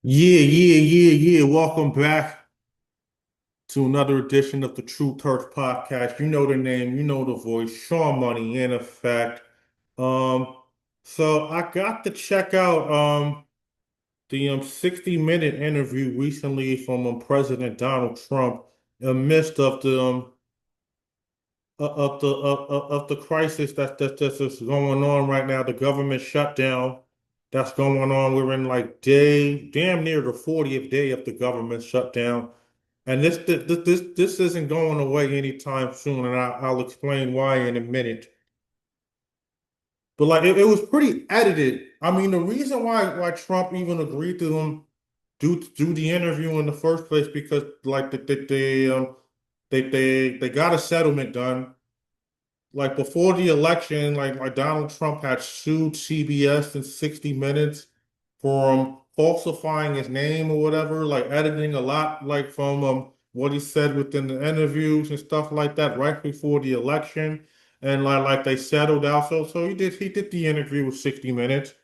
Yeah. Welcome back to another edition of the Truth Hurts podcast. You know the name, you know the voice, Sean Money in effect. Um, so I got to check out the 60-minute interview recently from President Donald Trump in the midst of the crisis that's just going on right now, the government shutdown that's going on. We're in like damn near the 40th day of the government shutdown. And this isn't going away anytime soon, and I'll explain why in a minute. But like it was pretty edited. I mean, the reason why Trump even agreed to do the interview in the first place because like they got a settlement done. Like before the election, like Donald Trump had sued CBS in 60 Minutes for falsifying his name or whatever, like editing a lot like from what he said within the interviews and stuff like that right before the election. And like they settled out. So he did the interview with 60 Minutes.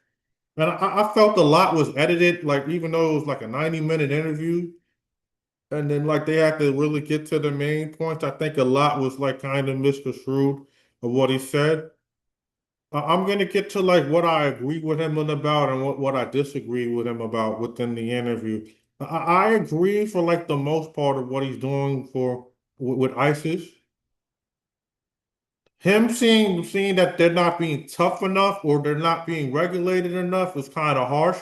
And I felt a lot was edited, like even though it was like a 90-minute interview, and then like they had to really get to the main points. I think a lot was like kind of misconstrued of what he said. I'm gonna get to like what I agree with him on about and what I disagree with him about within the interview. I agree for like the most part of what he's doing with ISIS. Him seeing that they're not being tough enough or they're not being regulated enough is kind of harsh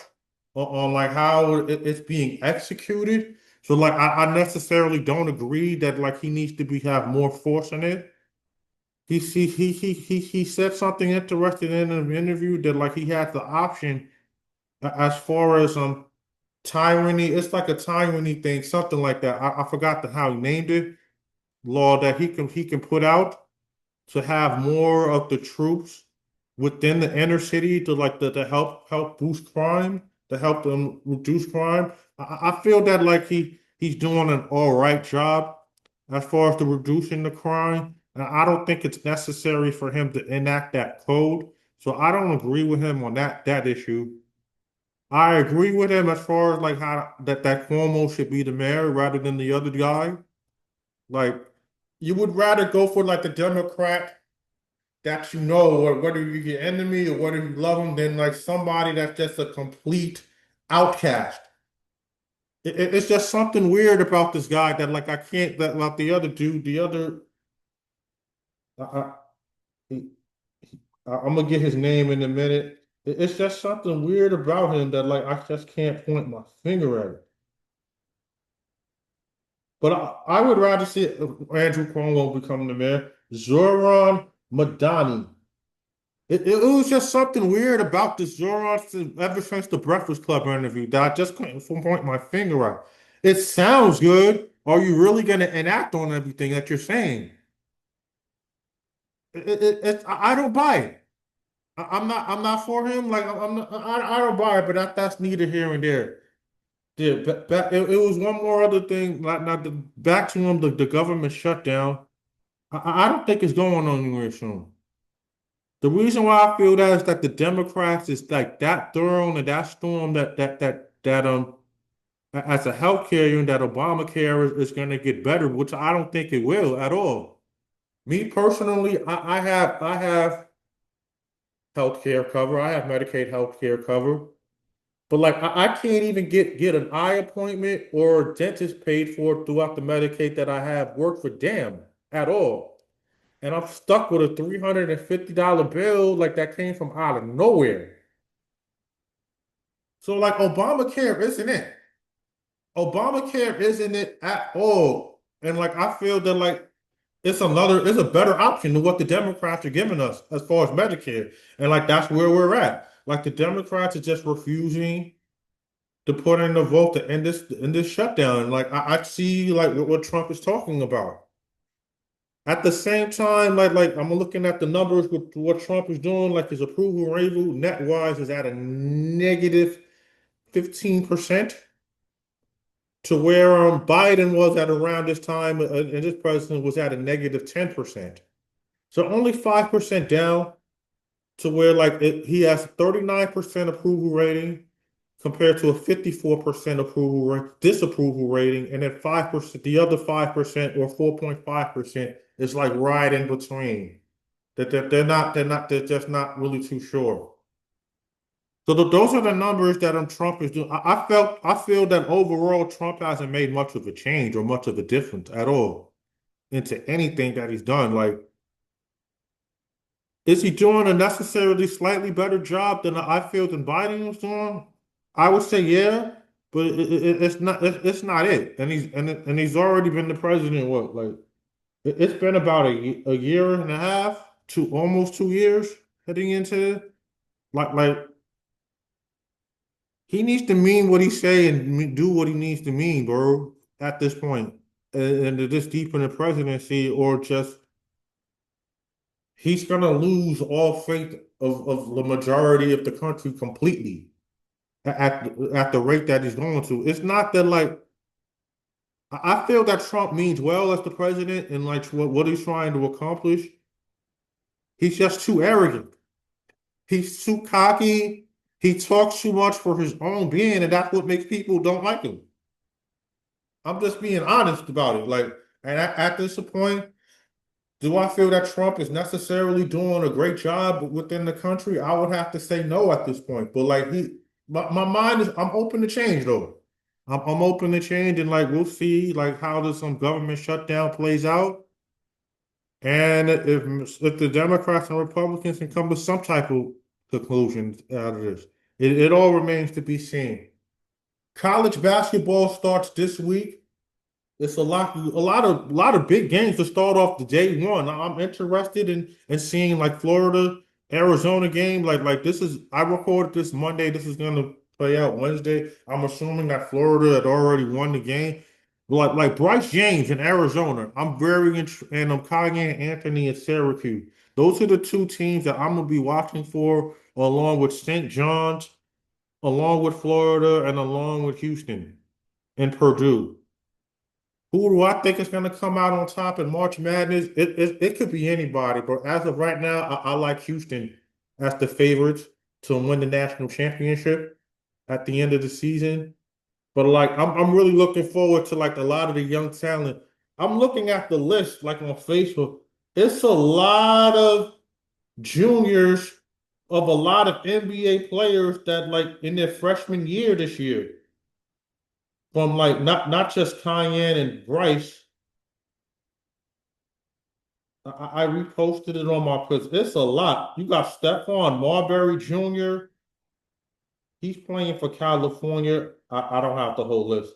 on like how it's being executed. So like I necessarily don't agree that like he needs to be have more force in it. He said something interesting in an interview that like he had the option as far as tyranny. It's like a tyranny thing, something like that. I forgot how he named it. Law that he can put out to have more of the troops within the inner city to like to help boost crime, to help them reduce crime. I feel that like he's doing an all right job as far as the reducing the crime. And I don't think it's necessary for him to enact that code. So I don't agree with him on that issue. I agree with him as far as like how that Cuomo should be the mayor rather than the other guy. Like you would rather go for like the Democrat that you know, or whether you're your enemy or whether you love them, than like somebody that's just a complete outcast. It's just something weird about this guy that like I can't that like the other dude, the other I, he, I'm gonna get his name in a minute. It's just something weird about him that like I just can't point my finger at it. But I would rather see Andrew Cuomo become the mayor. Zoran Madani. It was just something weird about this Zoran ever since the Breakfast Club interview that I just couldn't point my finger at. It sounds good. Are you really going to enact on everything that you're saying? I don't buy it. I'm not for him. Like I'm not, I don't buy it. But that's neither here and there. Yeah, it was one more other thing. Like not the back to him, the government shutdown. I don't think it's going on anywhere soon. The reason why I feel that is that the Democrats is like that thorough and that storm that as a healthcare unit that Obamacare is going to get better, which I don't think it will at all. Me personally, I have healthcare cover. I have Medicaid healthcare cover, but like I can't even get an eye appointment or a dentist paid for throughout the Medicaid that I have work for damn at all. And I'm stuck with a $350 bill like that came from out of nowhere. So like Obamacare isn't it? Obamacare isn't it at all. And like I feel that like it's a better option than what the Democrats are giving us as far as Medicare. And like that's where we're at. Like the Democrats are just refusing to put in the vote to end this shutdown. And like I see like what Trump is talking about. At the same time, like I'm looking at the numbers with what Trump is doing, like his approval rating net wise is at a negative 15% to where Biden was at around this time, and this president was at a negative 10%. So only 5% down to where like he has 39% approval rating compared to a 54% disapproval rating, and then 5%, the other 5% or 4.5% is like right in between. They're just not really too sure. So those are the numbers that Trump is doing. I feel that overall Trump hasn't made much of a change or much of a difference at all into anything that he's done. Like, is he doing a necessarily slightly better job than I feel than Biden was doing? I would say yeah, but it's not it. And he's already been the president. What, like it's been about a year and a half to almost 2 years heading into like he needs to mean what he say and do what he needs to mean, bro. At this point, and to this deep in the presidency, or just he's gonna lose all faith of the majority of the country completely at the rate that he's going to. It's not that like I feel that Trump means well as the president and like what he's trying to accomplish. He's just too arrogant. He's too cocky. He talks too much for his own being, and that's what makes people don't like him. I'm just being honest about it. Like, and at this point, do I feel that Trump is necessarily doing a great job within the country? I would have to say no at this point. But like my mind is, I'm open to change though. I'm open to change, and like we'll see like how this government shutdown plays out, and if the Democrats and Republicans can come to some type of conclusion out of this, it all remains to be seen. College basketball starts this week. It's a lot of big games to start off the day one. I'm interested in seeing like Florida, Arizona game. Like this is I recorded this Monday. This is gonna play out Wednesday. I'm assuming that Florida had already won the game. Like Bryce James in Arizona. I'm very interested, and I'm Kanye Anthony in Syracuse. Those are the two teams that I'm gonna be watching for, along with St. John's, along with Florida, and along with Houston and Purdue. Who do I think is going to come out on top in March Madness? It could be anybody, but as of right now, I like Houston as the favorites to win the national championship at the end of the season. But like, I'm really looking forward to like a lot of the young talent. I'm looking at the list like on Facebook. It's a lot of juniors of a lot of NBA players that like in their freshman year this year, from like not just Cayenne and Bryce. I reposted it on my because it's a lot. You got Stephon Marbury Jr. He's playing for California. I don't have the whole list.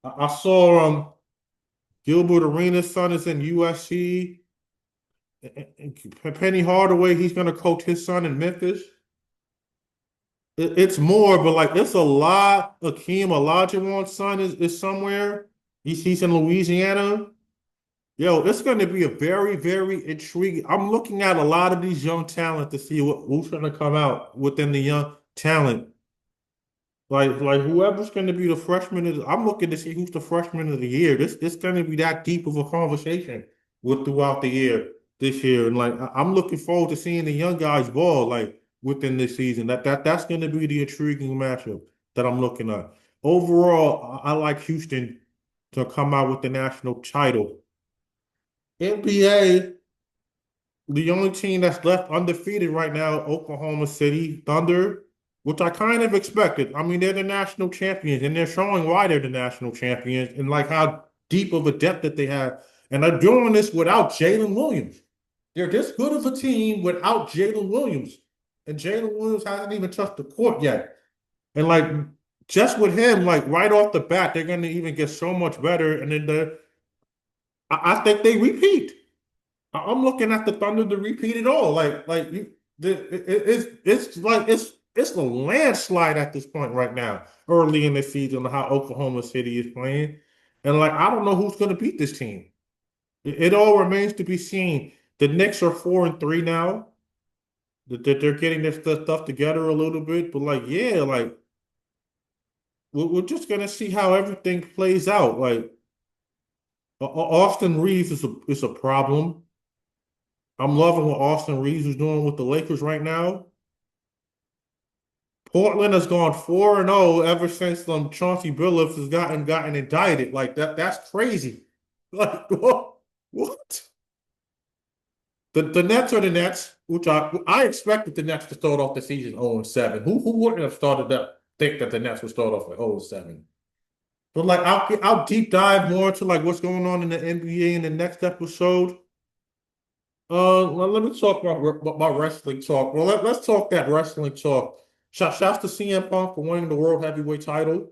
I saw Gilbert Arenas' son is in USC. Penny Hardaway, he's gonna coach his son in Memphis. It's more, but like it's a lot. Akeem Olajuwon's son is somewhere. He's in Louisiana. Yo, it's going to be a very, very intriguing. I'm looking at a lot of these young talent to see who's going to come out within the young talent. Like whoever's going to be the freshman I'm looking to see who's the freshman of the year. This going to be that deep of a conversation with throughout the year this year, and like I'm looking forward to seeing the young guys ball like within this season. That's going to be the intriguing matchup that I'm looking at. Overall, I like Houston to come out with the national title. NBA, the only team that's left undefeated right now, Oklahoma City Thunder, which I kind of expected. I mean, they're the national champions, and they're showing why they're the national champions and like how deep of a depth that they have. And they're doing this without Jalen Williams. They're this good of a team without Jalen Williams. And Jalen Williams hasn't even touched the court yet. And like just with him, like right off the bat, they're gonna even get so much better. And then I think they repeat. I'm looking at the Thunder to repeat it all. Like you, it's like it's a landslide at this point right now, early in the season, how Oklahoma City is playing, and like I don't know who's going to beat this team. It all remains to be seen. The Knicks are 4-3 now. That they're getting their stuff together a little bit, but like yeah, like we're just gonna see how everything plays out. Like Austin Reeves is a problem. I'm loving what Austin Reeves is doing with the Lakers right now. Portland has gone 4-0 ever since Chauncey Billups has gotten indicted. Like that's crazy. Like what? What? The Nets are the Nets, which I expected the Nets to start off the season 0-7. Who wouldn't have started that think that the Nets would start off at 0-7? But like I'll deep dive more into like what's going on in the NBA in the next episode. Let me talk about wrestling talk. Well, let's talk that wrestling talk. Shouts to CM Punk for winning the World Heavyweight title.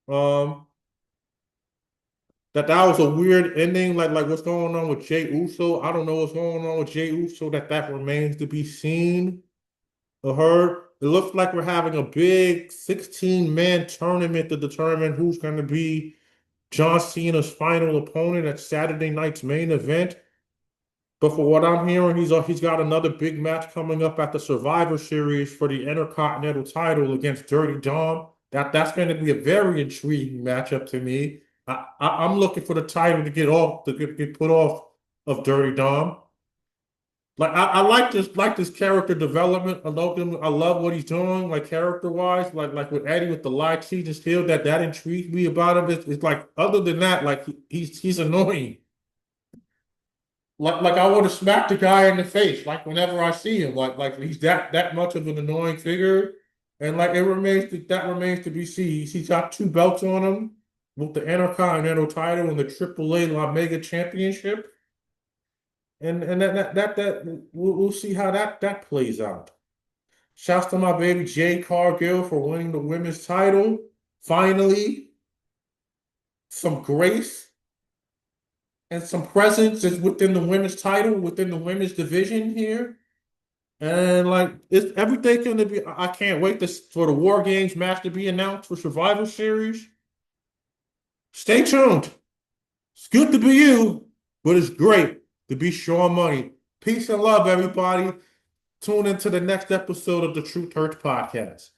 Um, that was a weird ending. Like what's going on with Jey Uso? I don't know what's going on with Jey Uso. That remains to be seen or heard. It looks like we're having a big 16-man tournament to determine who's going to be John Cena's final opponent at Saturday night's main event. But for what I'm hearing, he's got another big match coming up at the Survivor Series for the Intercontinental title against Dirty Dom. That's going to be a very intriguing matchup to me. I'm looking for the title to get put off of Dirty Dom. Like I like this character development. I love what he's doing, like character wise. Like with Eddie with the lie cheat and still that intrigued me about him. It's like other than that, like he's annoying. Like I want to smack the guy in the face, like whenever I see him. Like he's that much of an annoying figure. And like that remains to be seen. He's got two belts on him with the Intercontinental title and the AAA La Mega Championship. And we'll see how that plays out. Shouts to my baby Jade Cargill for winning the women's title. Finally, some grace and some presence is within the women's title, within the women's division here. And like it's everything going to be. I can't wait for the War Games match to be announced for Survivor Series. Stay tuned. It's good to be you, but it's great to be Sean Money. Peace and love, everybody. Tune into the next episode of the Truth Hurts podcast.